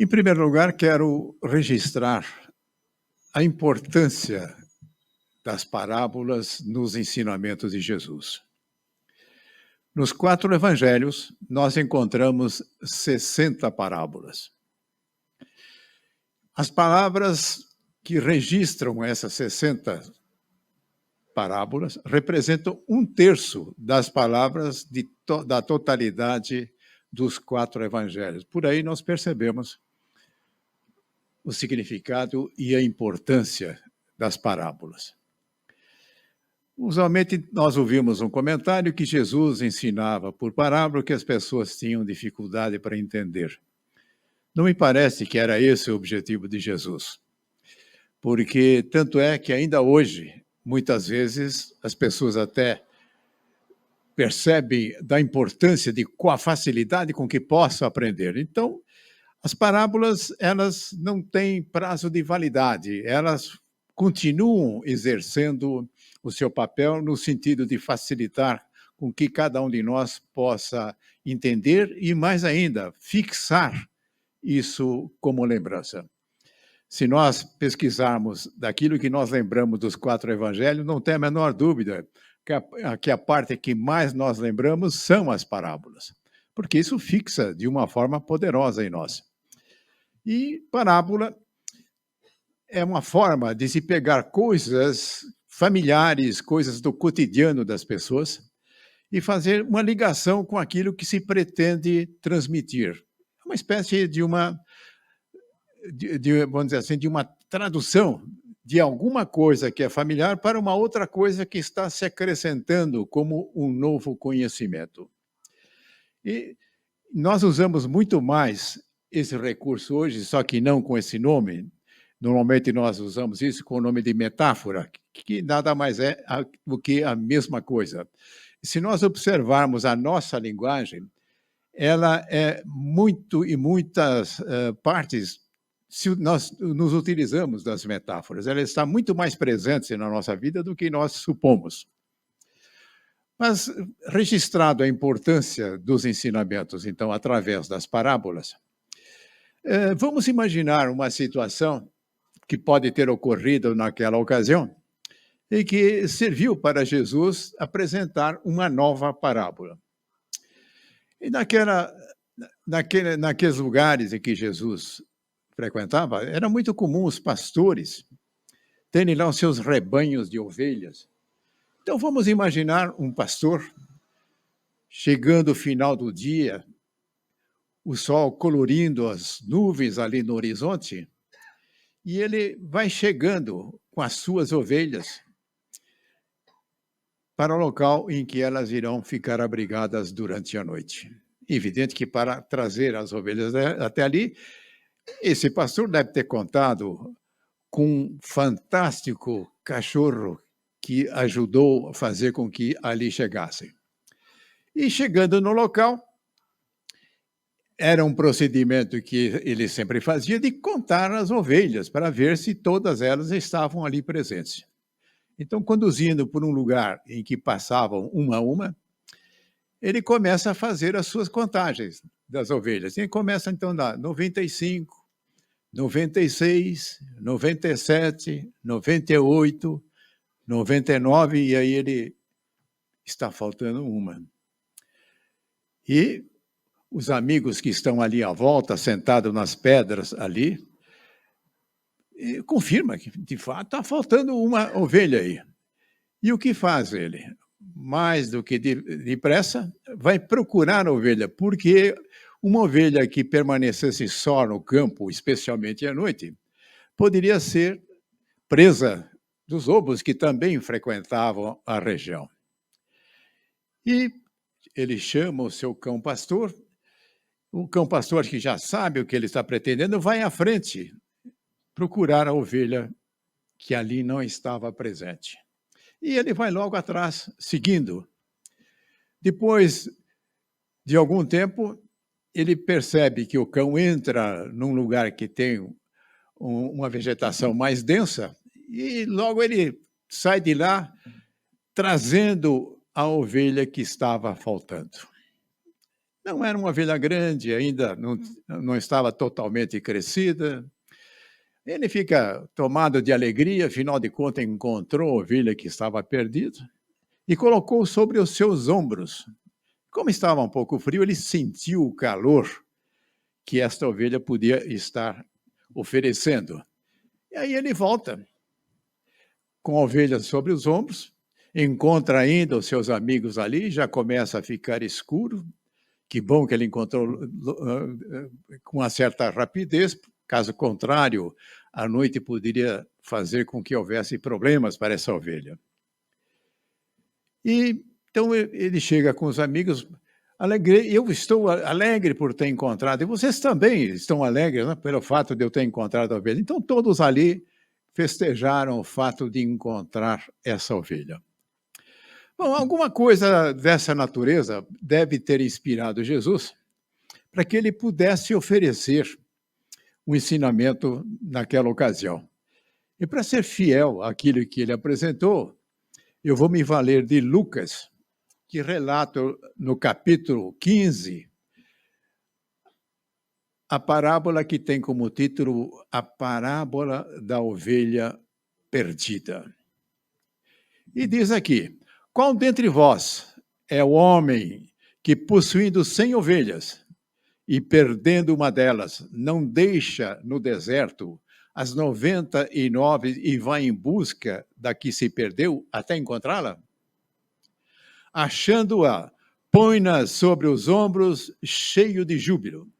Em primeiro lugar, quero registrar a importância das parábolas nos ensinamentos de Jesus. Nos 4 evangelhos, nós encontramos 60 parábolas. As palavras que registram essas 60 parábolas representam 1/3 das palavras da totalidade dos 4 evangelhos. Por aí nós percebemos o significado e a importância das parábolas. Usualmente, nós ouvimos um comentário que Jesus ensinava por parábola que as pessoas tinham dificuldade para entender. Não me parece que era esse o objetivo de Jesus, porque tanto é que ainda hoje, muitas vezes, as pessoas até percebem da importância com a facilidade com que possam aprender. Então, as parábolas, elas não têm prazo de validade, elas continuam exercendo o seu papel no sentido de facilitar com que cada um de nós possa entender e, mais ainda, fixar isso como lembrança. Se nós pesquisarmos daquilo que nós lembramos dos 4 evangelhos, não tem a menor dúvida que a parte que mais nós lembramos são as parábolas, porque isso fixa de uma forma poderosa em nós. E parábola é uma forma de se pegar coisas familiares, coisas do cotidiano das pessoas, e fazer uma ligação com aquilo que se pretende transmitir. Uma espécie de vamos dizer assim, de uma tradução de alguma coisa que é familiar para uma outra coisa que está se acrescentando como um novo conhecimento. E nós usamos muito mais esse recurso hoje, só que não com esse nome. Normalmente nós usamos isso com o nome de metáfora, que nada mais é do que a mesma coisa. Se nós observarmos a nossa linguagem, ela é muitas partes, se nós nos utilizamos das metáforas, ela está muito mais presente na nossa vida do que nós supomos. Mas, registrado a importância dos ensinamentos, então, através das parábolas, vamos imaginar uma situação que pode ter ocorrido naquela ocasião e que serviu para Jesus apresentar uma nova parábola. E naqueles lugares em que Jesus frequentava, era muito comum os pastores terem lá os seus rebanhos de ovelhas. Então, vamos imaginar um pastor chegando ao final do dia, o sol colorindo as nuvens ali no horizonte, e ele vai chegando com as suas ovelhas para o local em que elas irão ficar abrigadas durante a noite. Evidente que para trazer as ovelhas até ali, esse pastor deve ter contado com um fantástico cachorro que ajudou a fazer com que ali chegassem. E chegando no local, era um procedimento que ele sempre fazia de contar as ovelhas para ver se todas elas estavam ali presentes. Então, conduzindo por um lugar em que passavam uma a uma, ele começa a fazer as suas contagens das ovelhas. E começa, então, da 95, 96, 97, 98, 99, e aí ele está faltando uma. E os amigos que estão ali à volta, sentados nas pedras ali, confirma que, de fato, está faltando uma ovelha aí. E o que faz ele? Mais do que depressa, vai procurar a ovelha, porque uma ovelha que permanecesse só no campo, especialmente à noite, poderia ser presa dos lobos que também frequentavam a região. E ele chama o seu cão-pastor. O cão-pastor, que já sabe o que ele está pretendendo, vai à frente procurar a ovelha que ali não estava presente. E ele vai logo atrás, seguindo. Depois de algum tempo, ele percebe que o cão entra num lugar que tem uma vegetação mais densa e logo ele sai de lá trazendo a ovelha que estava faltando. Não era uma ovelha grande, ainda não estava totalmente crescida. Ele fica tomado de alegria, afinal de contas encontrou a ovelha que estava perdida e colocou sobre os seus ombros. Como estava um pouco frio, ele sentiu o calor que esta ovelha podia estar oferecendo. E aí ele volta com a ovelha sobre os ombros, encontra ainda os seus amigos ali, já começa a ficar escuro. Que bom que ele encontrou com uma certa rapidez, caso contrário, a noite poderia fazer com que houvesse problemas para essa ovelha. E então ele chega com os amigos, alegre, eu estou alegre por ter encontrado, e vocês também estão alegres, né, pelo fato de eu ter encontrado a ovelha. Então todos ali festejaram o fato de encontrar essa ovelha. Bom, alguma coisa dessa natureza deve ter inspirado Jesus para que ele pudesse oferecer um ensinamento naquela ocasião. E para ser fiel àquilo que ele apresentou, eu vou me valer de Lucas, que relata no capítulo 15 a parábola que tem como título A Parábola da Ovelha Perdida. E diz aqui: qual dentre vós é o homem que, possuindo 100 ovelhas e perdendo uma delas, não deixa no deserto as 99 e vai em busca da que se perdeu até encontrá-la? Achando-a, põe-na sobre os ombros, cheio de júbilo.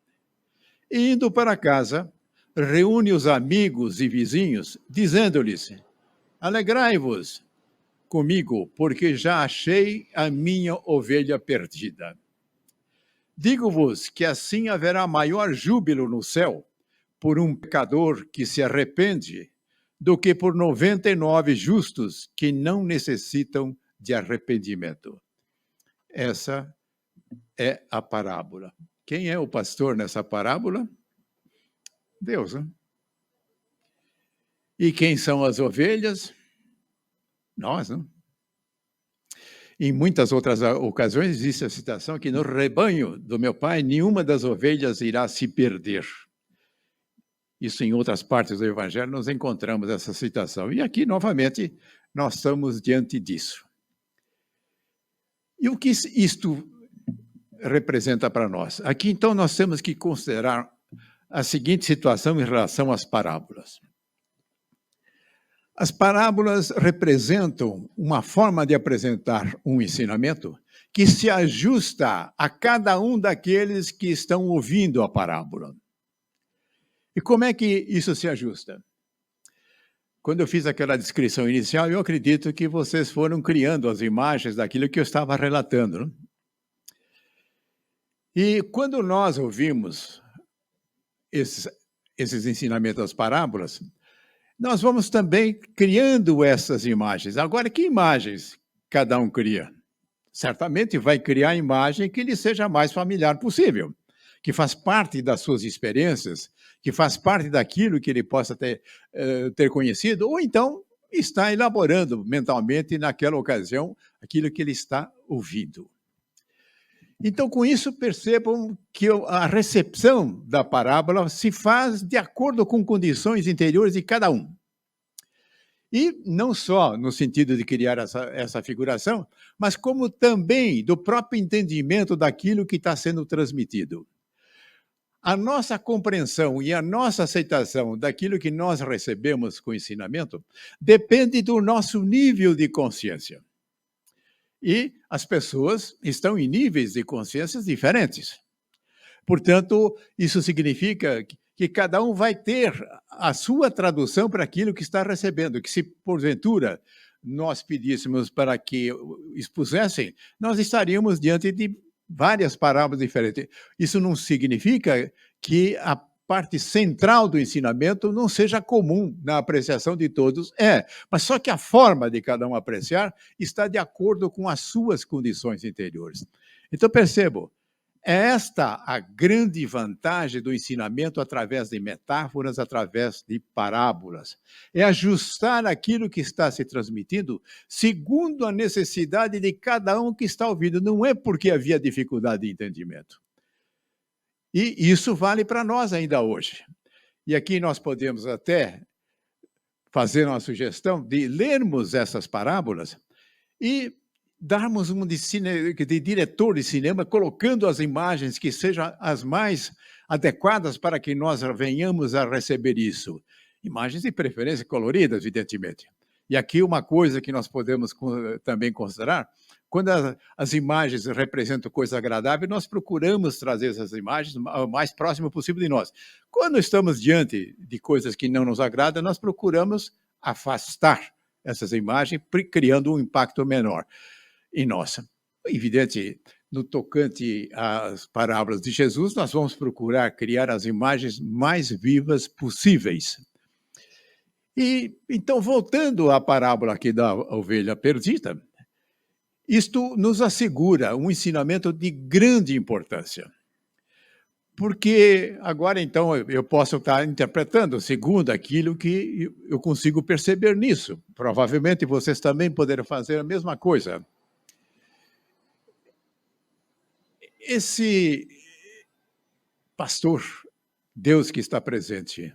E indo para casa, reúne os amigos e vizinhos, dizendo-lhes: alegrai-vos comigo, porque já achei a minha ovelha perdida. Digo-vos que assim haverá maior júbilo no céu por um pecador que se arrepende do que por 99 justos que não necessitam de arrependimento. Essa é a parábola. Quem é o pastor nessa parábola? Deus, né? E quem são as ovelhas? Nós, né? Em muitas outras ocasiões existe a citação que no rebanho do meu pai nenhuma das ovelhas irá se perder. Isso em outras partes do Evangelho nós encontramos essa citação. E aqui, novamente, nós estamos diante disso. E o que isto representa para nós? Aqui, então, nós temos que considerar a seguinte situação em relação às parábolas. As parábolas representam uma forma de apresentar um ensinamento que se ajusta a cada um daqueles que estão ouvindo a parábola. E como é que isso se ajusta? Quando eu fiz aquela descrição inicial, eu acredito que vocês foram criando as imagens daquilo que eu estava relatando, né? E quando nós ouvimos esses ensinamentos das parábolas, nós vamos também criando essas imagens. Agora, que imagens cada um cria? Certamente vai criar a imagem que lhe seja mais familiar possível, que faz parte das suas experiências, que faz parte daquilo que ele possa ter conhecido, ou então está elaborando mentalmente naquela ocasião aquilo que ele está ouvindo. Então, com isso, percebam que a recepção da parábola se faz de acordo com condições interiores de cada um. E não só no sentido de criar essa figuração, mas como também do próprio entendimento daquilo que está sendo transmitido. A nossa compreensão e a nossa aceitação daquilo que nós recebemos com ensinamento depende do nosso nível de consciência. E as pessoas estão em níveis de consciências diferentes. Portanto, isso significa que cada um vai ter a sua tradução para aquilo que está recebendo, que se porventura nós pedíssemos para que expusessem, nós estaríamos diante de várias parábolas diferentes. Isso não significa que a parte central do ensinamento não seja comum na apreciação de todos, mas só que a forma de cada um apreciar está de acordo com as suas condições interiores. Então, percebam, é esta a grande vantagem do ensinamento através de metáforas, através de parábolas. É ajustar aquilo que está se transmitindo segundo a necessidade de cada um que está ouvindo. Não é porque havia dificuldade de entendimento. E isso vale para nós ainda hoje. E aqui nós podemos até fazer uma sugestão de lermos essas parábolas e darmos um de diretor de cinema, colocando as imagens que sejam as mais adequadas para que nós venhamos a receber isso. Imagens de preferência coloridas, evidentemente. E aqui uma coisa que nós podemos também considerar, quando as imagens representam coisa agradável, nós procuramos trazer essas imagens o mais próximo possível de nós. Quando estamos diante de coisas que não nos agradam, nós procuramos afastar essas imagens, criando um impacto menor em nós. Evidente, no tocante às parábolas de Jesus, nós vamos procurar criar as imagens mais vivas possíveis. E então, voltando à parábola aqui da ovelha perdida, isto nos assegura um ensinamento de grande importância. Porque agora, então, eu posso estar interpretando segundo aquilo que eu consigo perceber nisso. Provavelmente vocês também poderão fazer a mesma coisa. Esse pastor, Deus que está presente,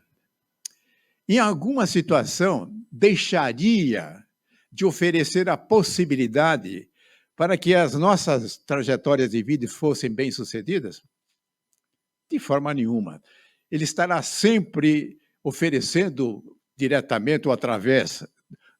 em alguma situação, deixaria de oferecer a possibilidade para que as nossas trajetórias de vida fossem bem-sucedidas? De forma nenhuma. Ele estará sempre oferecendo diretamente ou através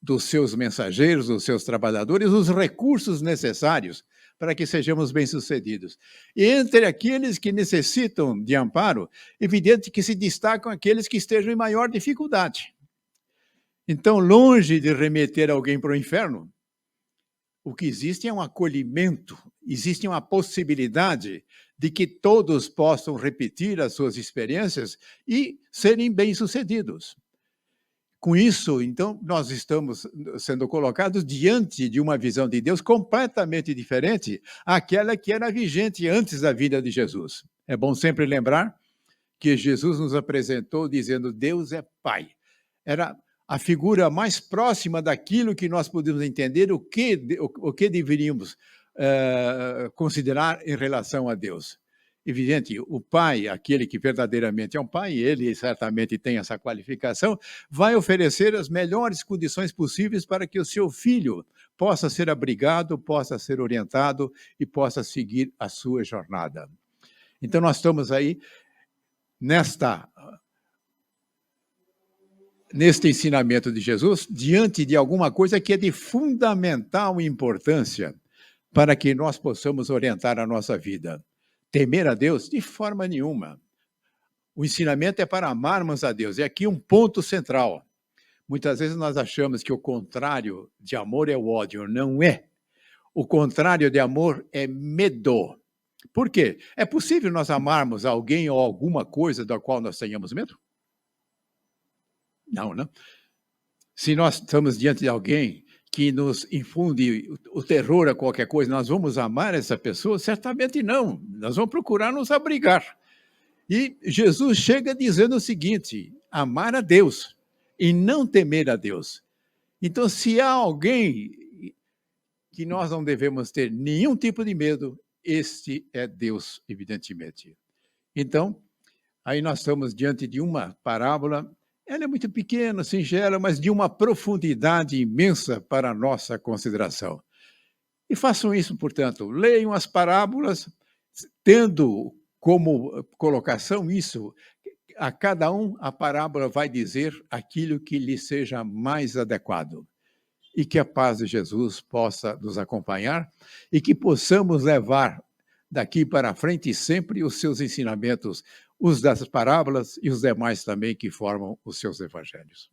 dos seus mensageiros, dos seus trabalhadores, os recursos necessários para que sejamos bem-sucedidos. E entre aqueles que necessitam de amparo, evidente que se destacam aqueles que estejam em maior dificuldade. Então, longe de remeter alguém para o inferno, o que existe é um acolhimento, existe uma possibilidade de que todos possam repetir as suas experiências e serem bem-sucedidos. Com isso, então, nós estamos sendo colocados diante de uma visão de Deus completamente diferente àquela que era vigente antes da vida de Jesus. É bom sempre lembrar que Jesus nos apresentou dizendo: Deus é Pai. Era a figura mais próxima daquilo que nós podemos entender, o que deveríamos considerar em relação a Deus. Evidente, o pai, aquele que verdadeiramente é um pai, ele certamente tem essa qualificação, vai oferecer as melhores condições possíveis para que o seu filho possa ser abrigado, possa ser orientado e possa seguir a sua jornada. Então, nós estamos aí neste ensinamento de Jesus, diante de alguma coisa que é de fundamental importância para que nós possamos orientar a nossa vida. Temer a Deus? De forma nenhuma. O ensinamento é para amarmos a Deus. É aqui um ponto central. Muitas vezes nós achamos que o contrário de amor é o ódio. Não é. O contrário de amor é medo. Por quê? É possível nós amarmos alguém ou alguma coisa da qual nós tenhamos medo? Não, não. Se nós estamos diante de alguém que nos infunde o terror a qualquer coisa, nós vamos amar essa pessoa? Certamente não. Nós vamos procurar nos abrigar. E Jesus chega dizendo o seguinte: amar a Deus e não temer a Deus. Então, se há alguém que nós não devemos ter nenhum tipo de medo, este é Deus, evidentemente. Então, aí nós estamos diante de uma parábola. Ela é muito pequena, singela, mas de uma profundidade imensa para a nossa consideração. E façam isso, portanto, leiam as parábolas, tendo como colocação isso, a cada um a parábola vai dizer aquilo que lhe seja mais adequado. E que a paz de Jesus possa nos acompanhar e que possamos levar daqui para frente sempre os seus ensinamentos, os das parábolas e os demais também que formam os seus evangelhos.